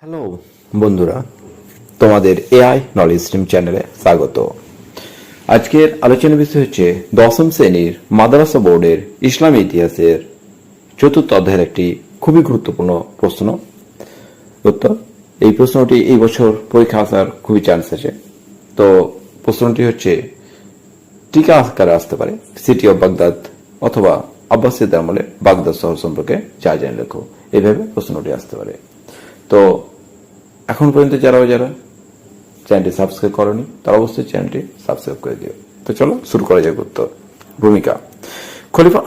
Hello বন্ধুরা, তোমাদের AI knowledge stream চ্যানেলে স্বাগত। আজকের আলোচনার বিষয় হচ্ছে দশম শ্রেণীর মাদ্রাসা বোর্ডের ইসলামী ইতিহাসের চতুর্থ অধ্যায়ের একটি খুবই গুরুত্বপূর্ণ প্রশ্ন উত্তর। এই প্রশ্নটি এই বছর পরীক্ষা আসার খুবই চান্স আছে। তো প্রশ্নটি হচ্ছে টিকা আকারে আসতে পারে সিটি অফ বাগদাদ অথবা আব্বাসিদ আমলে বাগদাদ শহর সম্পর্কে যা জেনে লেখো, এইভাবে প্রশ্নটি আসতে পারে। তো এখন পর্যন্ত যারা চ্যানেলটি সাবস্ক্রাইব করনি তারা অবশ্যই চ্যানেলটি সাবস্ক্রাইব করে দিও। তো চলো শুরু করা যাক। উত্তর। ভূমিকা। খলিফা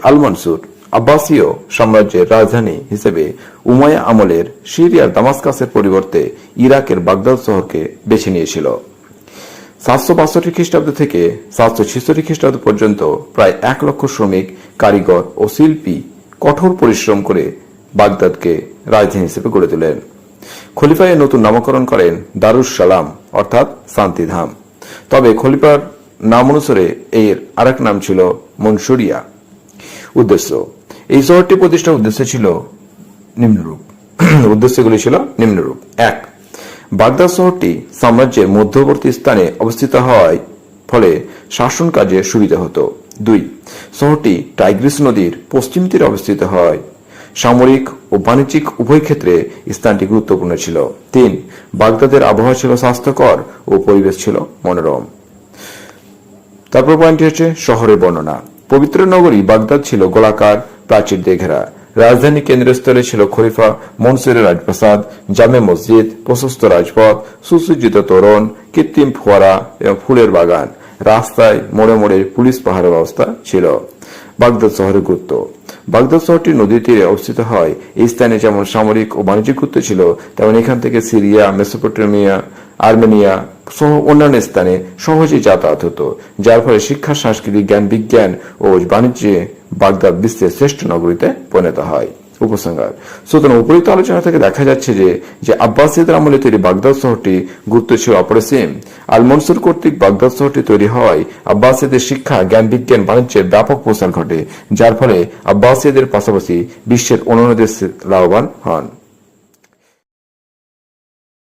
আল মনসুর আব্বাসীয় সাম্রাজ্যের রাজধানী হিসেবে উমাইয়া আমলের সিরিয়ার দামাস্কাসের পরিবর্তে ইরাকের বাগদাদ শহরকে বেছে নিয়েছিল। 762 খ্রিস্টাব্দ থেকে 766 খ্রিস্টাব্দ পর্যন্ত প্রায় 1 লক্ষ শ্রমিক, কারিগর ও শিল্পী কঠোর পরিশ্রম করে বাগদাদকে রাজধানী হিসেবে গড়ে তোলেন। খলিফা এর নতুন নামকরণ করেন দারুস সালাম অর্থাৎ শান্তিধাম। তবে খলিফার নাম অনুসারে এর আরেক নাম ছিল মনসুরিয়া। উদ্দেশ্য। এই শহরটি প্রতিষ্ঠার উদ্দেশ্যগুলি ছিল নিম্নরূপ। 1. বাগদাদ শহরটি সাম্রাজ্যের মধ্যবর্তী স্থানে অবস্থিত হওয়ায় ফলে শাসন কাজে সুবিধা হতো। 2. শহরটি টাইগ্রিস নদীর পশ্চিম তীরে অবস্থিত হয় সামরিক ও বাণিজ্যিক উভয় ক্ষেত্রে স্থানটি গুরুত্বপূর্ণ ছিল। 3. বাগদাদের আবহাওয়া ছিল স্বাস্থ্যকর ও পরিবেশ ছিল মনোরম। তারপর পয়েন্টটি হচ্ছে শহরের বর্ণনা। পবিত্র নগরী বাগদাদ ছিল গোলাকার প্রাচীর দিয়ে ঘেরা। রাজধানী কেন্দ্রস্থলে ছিল খলিফা মনসুরের রাজপ্রাসাদ, জামে মসজিদ, প্রশস্ত রাজপথ, সুসজ্জিত তোরণ, কৃত্রিম ফোয়ারা এবং ফুলের বাগান। রাস্তায় মোড়ে মোড়ে পুলিশ পাহারার ব্যবস্থা ছিল। বাগদাদ শহরের গুরুত্ব। বাগদাদ শহরটি নদীর তীরে অবস্থিত হয়। এই স্থানে যেমন সামরিক ও বাণিজ্যিক গুরুত্ব ছিল, তেমন এখান থেকে সিরিয়া, মেসোপটেমিয়া, আর্মেনিয়া সহ অন্যান্য স্থানে সহজেই যাতায়াত হতো, যার ফলে শিক্ষা, সংস্কৃতি, জ্ঞান, বিজ্ঞান ও বাণিজ্যে বাগদাদ বিশ্বের শ্রেষ্ঠ নগরীতে পরিণত হয়। উপসংহার। সুতরাং উপরিত আলোচনা থেকে দেখা যাচ্ছে যে আব্বাসীয়দের আমলে তৈরি বাগদাদ শহরটি গুরুত্ব ছিল অপরিসীম। আল মনসুর কর্তৃক বাগদাদ শহরটি তৈরি হওয়ায় আব্বাসীয়দের শিক্ষা, জ্ঞান, বিজ্ঞান, বাণিজ্যের ব্যাপক প্রসার ঘটে, যার ফলে আব্বাসীয়দের পাশাপাশি বিশ্বের অন্যান্য দেশ লাভবান হন।